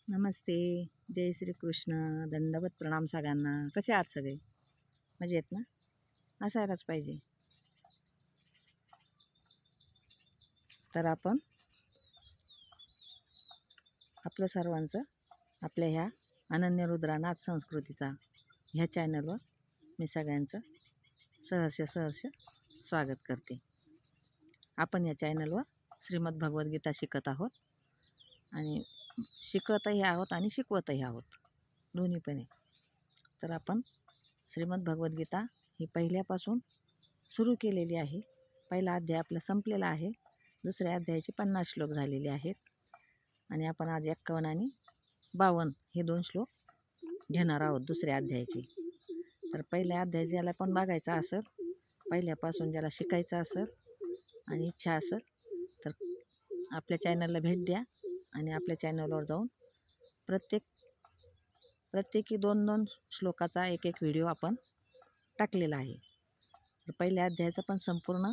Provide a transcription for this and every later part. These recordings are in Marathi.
नमस्ते. जय श्री कृष्ण. दंडवत प्रणाम सगळ्यांना. कसे आहात सगळे? मजेत ना? असायलाच पाहिजे. तर आपण आपलं सर्वांचं आपल्या ह्या अनन्य रुद्रानाथ संस्कृतीचा ह्या चॅनलवर मी सगळ्यांचं सहर्ष स्वागत करते. आपण या चॅनलवर श्रीमद भगवद्गीता शिकत आहोत आणि शिकतही आहोत आणि शिकवतही आहोत, दोन्ही पण आहे. तर आपण श्रीमद भगवद्गीता ही पहिल्यापासून सुरू केलेली आहे. पहिला अध्याय आपला संपलेला आहे. दुसऱ्या अध्यायाचे 50 श्लोक झालेले आहेत आणि आपण आज 51 आणि 52 हे 2 श्लोक घेणार आहोत दुसऱ्या अध्यायाचे. तर पहिल्या अध्याय ज्याला पण बघायचा असेल, पहिल्यापासून ज्याला शिकायचं असेल आणि इच्छा असेल तर आपल्या चॅनलला भेट द्या आणि आपल्या चॅनलवर जाऊन प्रत्येकी 2-2 श्लोकाचा एक व्हिडिओ आपण टाकलेला आहे. तर पहिल्या अध्यायाचा पण संपूर्ण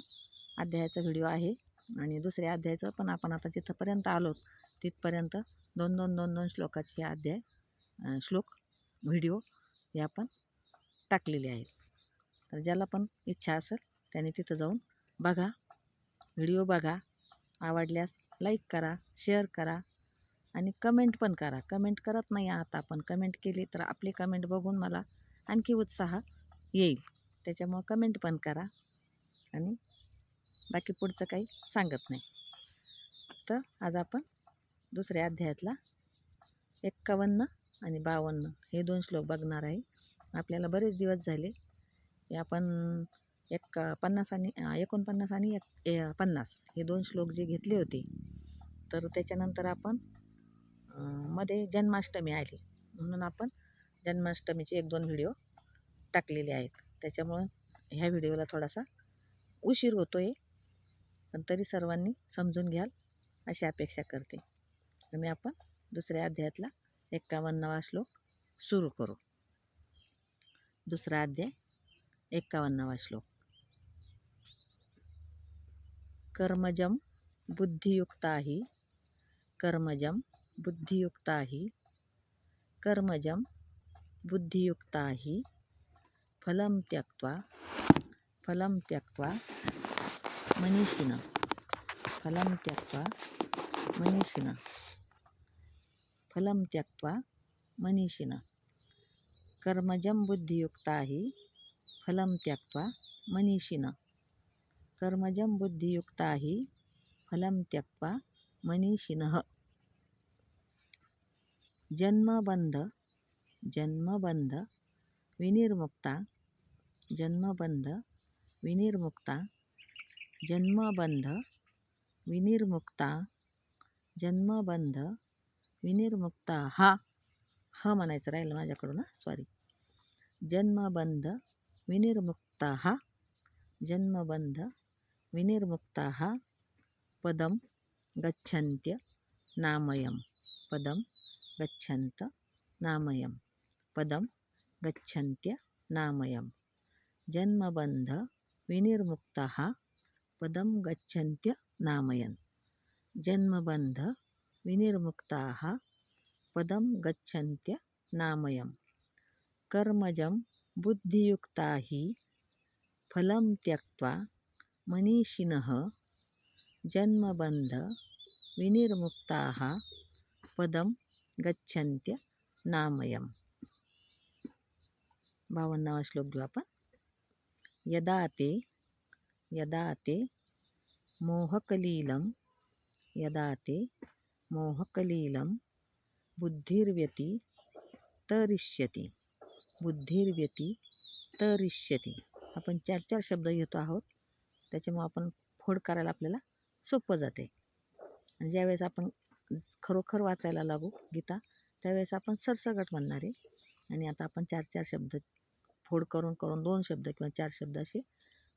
अध्यायाचा व्हिडिओ आहे आणि दुसऱ्या अध्यायाचं पण आपण आता जिथंपर्यंत आलो तिथपर्यंत 2-2 श्लोकाचे अध्याय श्लोक व्हिडिओ हे आपण टाकलेले आहेत. तर ज्याला पण इच्छा असेल त्याने तिथं जाऊन बघा, व्हिडिओ बघा. आवडल्यास लाईक करा, शेअर करा आणि कमेंट पण करा. कमेंट करत नाही आहात आपण. कमेंट केली तर आपली कमेंट बघून मला आणखी उत्साह येईल. त्याच्यामुळं कमेंट पण करा आणि बाकी पुढचं काही सांगत नाही. तर आज आपण दुसऱ्या अध्यायातला 51 आणि 52 हे 2 श्लोक बघणार आहे. आपल्याला बरेच दिवस झाले हे आपण 50 आणि 49 आणि 50 हे 2 श्लोक जे घेतले होते. तर त्याच्यानंतर आपण मध्ये जन्माष्टमी आली म्हणून आपण जन्माष्टमीचे 1-2 व्हिडिओ टाकलेले आहेत. त्याच्यामुळं ह्या व्हिडिओला थोडासा उशीर होतो आहे, पण तरी सर्वांनी समजून घ्याल अशी अपेक्षा करते. आणि आपण दुसऱ्या अध्यायातला 51वा श्लोक सुरू करू. दुसरा अध्याय 51वा श्लोक. कर्मजं बुद्धियुक्ता हि कर्मजं बुद्धियुक्ता हि कर्मजं बुद्धियुक्ता हि फलं त्यक्त्वा मनीषिणः फलं त्यक्त्वा मनीषिणः फलं त्यक्त्वा मनीषिणः कर्मजं बुद्धियुक्ता हि फलं त्यक्त्वा मनीषिणः कर्मजं बुद्धियुक्ता हि फलं त्यक्त्वा मनीषिणः. जन्मबंध विनिर्मुक्ता जन्मबंध विनिर्मुक्ता जन्मबंध विनिर्मुक्ता जन्मबंध विनिर्मुक्ता हा म्हणायचं राहिलं माझ्याकडून, सॉरी. जन्मबंध विनिर्मुक्ता जन्मबंध विनिर्मुक्ता पदं गच्छन्त्य नामयम् पदं गच्छन्त नामयम् पदं गच्छन्त्य नामयम्. जन्मबंध विनिर्मुक्ता पदं गच्छन्त्य नामयन्. जन्मबंध विनिर्मुक्ता पदं गच्छन्त्य नामयम्. कर्मजं बुद्धियुक्ता हि फलं त्यक्त्वा मनीषिणः जन्मबंध विनिर्मुक्ता पदं गच्छन्त्य नामयम्. 52वा श्लोक घेऊ आपण. यदा ते मोहकलीलं बुद्धिर्व्यतितरिष्यति. आपण 4 शब्द घेतो आहोत, त्याच्यामुळे आपण फोड करायला आपल्याला सोपं जाते. आणि ज्यावेळेस आपण खरोखर वाचायला लागू गीता त्यावेळेस आपण सरसगट म्हणणार आहे. आणि आता आपण 4 शब्द फोड करून 2 शब्द किंवा 4 शब्द असे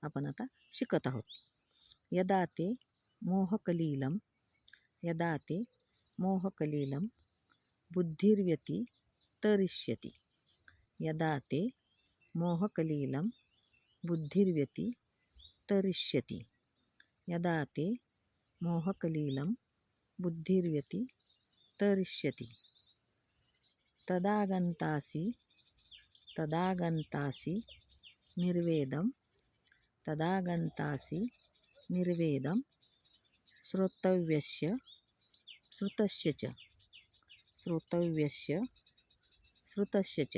आपण आता शिकत आहोत. यदा ते मोहकलीलं बुद्धिर्व्यतितरिष्यति. यदा ते मोहकलीलं बुद्धिर्व्यतितरिष्यति. यदा ते मोहकलीलं बुद्धिर्व्यतितरिष्यति. तदागन्तासि तदागन्तासि निर्वेदं तदागन्तासि निर्वेदं श्रोतव्यस्य श्रुतस्य च श्रोतव्यस्य श्रुतस्य च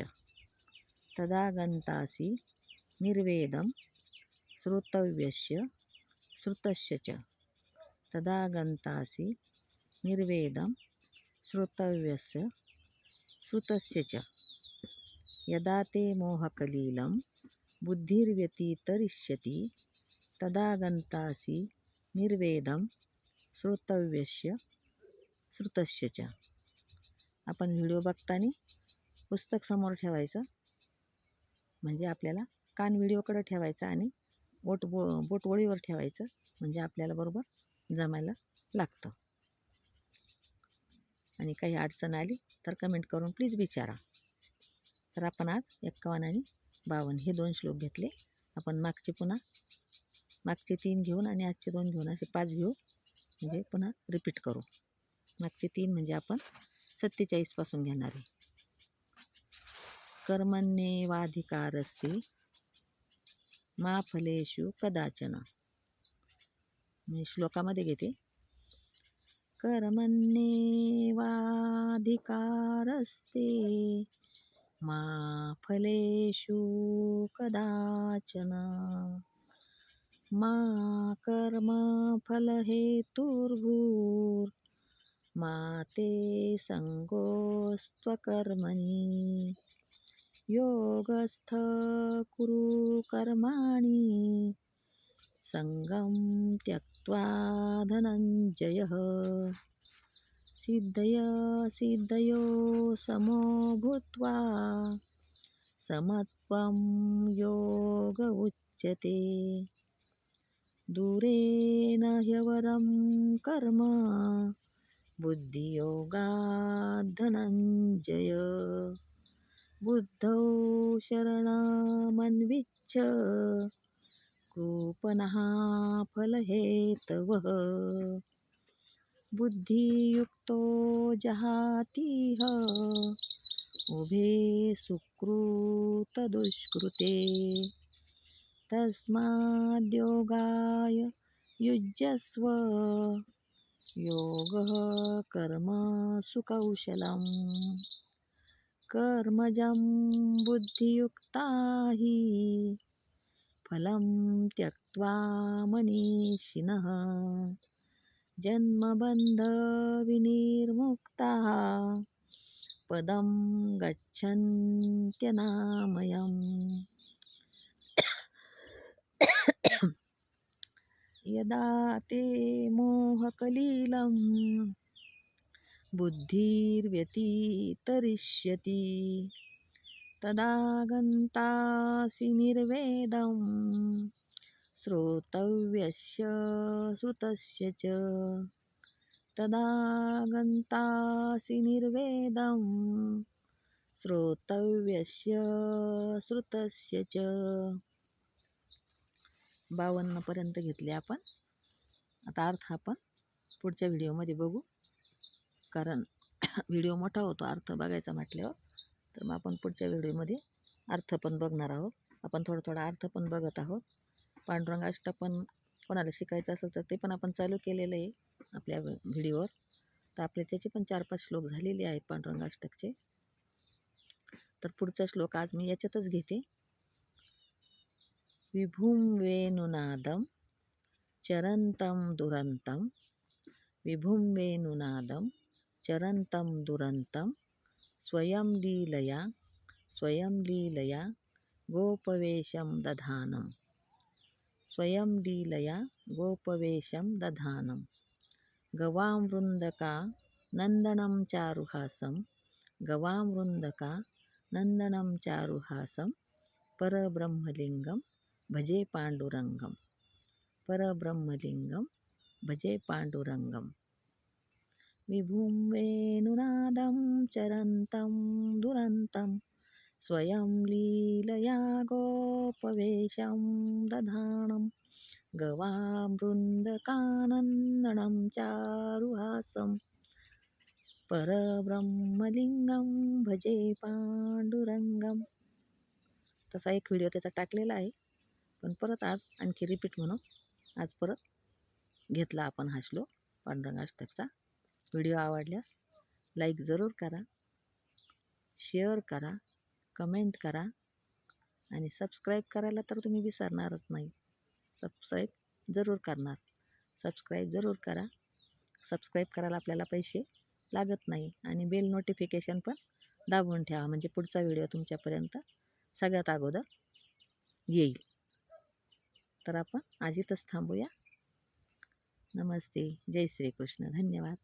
तदागन्तासि निर्वेदं श्रोतव्यस्य श्रुतस्य च तदागन्तासि निर्वेदं श्रोतव्यस्य श्रुतस्य च यदा ते मोहकलीलं बुद्धिर्व्यतितरिष्यति तदागन्तासि निर्वेदं श्रोतव्यस्य श्रुतस्य च. आपण व्हिडिओ बघताना पुस्तक समोर ठेवायचं, म्हणजे आपल्याला कान व्हिडिओकडे ठेवायचा आणि बोट ओळीवर ठेवायचं, म्हणजे आपल्याला बरोबर जमायला लागतं. आणि काही अडचण आली तर कमेंट करून प्लीज विचारा. तर आपण आज 51 आणि 52 हे 2 श्लोक घेतले. आपण मागचे 3 घेऊन आणि आजचे 2 घेऊन असे 5 घेऊ, म्हणजे पुन्हा रिपीट करू. मागचे 3 म्हणजे आपण 47 पासून घेणार आहे. कर्मण्येवाधिकारस्ते मा फलेषु कदाचन. मी श्लोकामध्ये घेते. कर्मण्येवाधिकारस्ते मा फलेषु कदाचन मा कर्मफलहेतुर्भूर्मा ते संगोऽस्त्वकर्मणि योगस्थ कुरु कर्माणि संगं त्यक्त्वा धनञ्जयः सिद्धयो समो भूत्वा समत्वं योग उच्यते दूरेन ह्यवरं कर्म बुद्धियोगात् धनञ्जय बुद्धौ शरणमन्विच्छ कृपणः फलहेतवः बुद्धियुक्तो जहातीह उभे सुकृतदुष्कृते तस्माद्योगाय युज्यस्व योगः कर्मसु कौशलम् कर्मजं बुद्धियुक्ता हि फलं त्यक्त्वा मनीषिणः जन्मबन्धविनिर्मुक्ताः पदं गच्छन्त्यनामयम् यदा ते मोहकलीलं बुद्धिर्व्यतितरिष्यति तदागन्तासि निर्वेदं श्रोतव्यस्य श्रुतस्य च तदागन्तासि निर्वेदं श्रोतव्यस्य श्रुतस्य च. 52 पर्यंत घेतले आपण. आता अर्थ आपण पुढच्या व्हिडिओमध्ये बघू, कारण व्हिडिओ मोठा होतो अर्थ बघायचा म्हटल्यावर. तर मग आपण पुढच्या व्हिडिओमध्ये अर्थ पण बघणार आहोत. आपण थोडा अर्थ पण बघत आहोत. पांडुरंग अष्टक पण कोणाला शिकायचं असेल तर ते पण आपण चालू केलेलं आहे आपल्या व्हिडिओवर. तर आपले त्याचे पण 4-5 श्लोक झालेले आहेत पांडुरंग अष्टकचे. तर पुढचा श्लोक आज मी याच्यातच घेते. विभुं वेणुनादं चरन्तं दुरन्तं विभुं वेणुनादं चरन्तं दुरन्तं स्वयं लीलया गोपवेशं दधानं स्वयं लीलया गोपवेशं दधानं गवां वृन्दका नन्दनं चारुहासं गवां वृन्दका नन्दनं चारुहासं परब्रह्मलिङ्गं भजे पाण्डुरङ्गं परब्रह्मलिङ्गं भजे पाण्डुरङ्गं विभुं वेणुनादं चरन्तं दुरन्तं स्वयं लीलया गोपवेशं दधानं गवां वृन्दकानन्दनं चारुहासं परब्रह्मलिंगम भजे पांडुरंगम. तसा एक व्हिडिओ त्याचा टाकलेला आहे, पण परत आज आणखी रिपीट म्हणून आज परत घेतला आपण हा श्लोक पांडुरंगाष्टकचा. व्हिडिओ आवडल्यास लाईक जरूर करा, शेअर करा, कमेंट करा आणि सबस्क्राईब करायला तर तुम्ही विसरणारच नाही. सबस्क्राईब जरूर करणार. सबस्क्राईब जरूर करा. सबस्क्राईब करायला आपल्याला पैसे लागत नाही आणि बेल नोटिफिकेशन पण दाबून ठेवा, म्हणजे पुढचा व्हिडिओ तुमच्यापर्यंत सगळ्यात अगोदर येईल. तर आपण आज इथंच थांबूया. नमस्ते. जय श्री कृष्ण. धन्यवाद.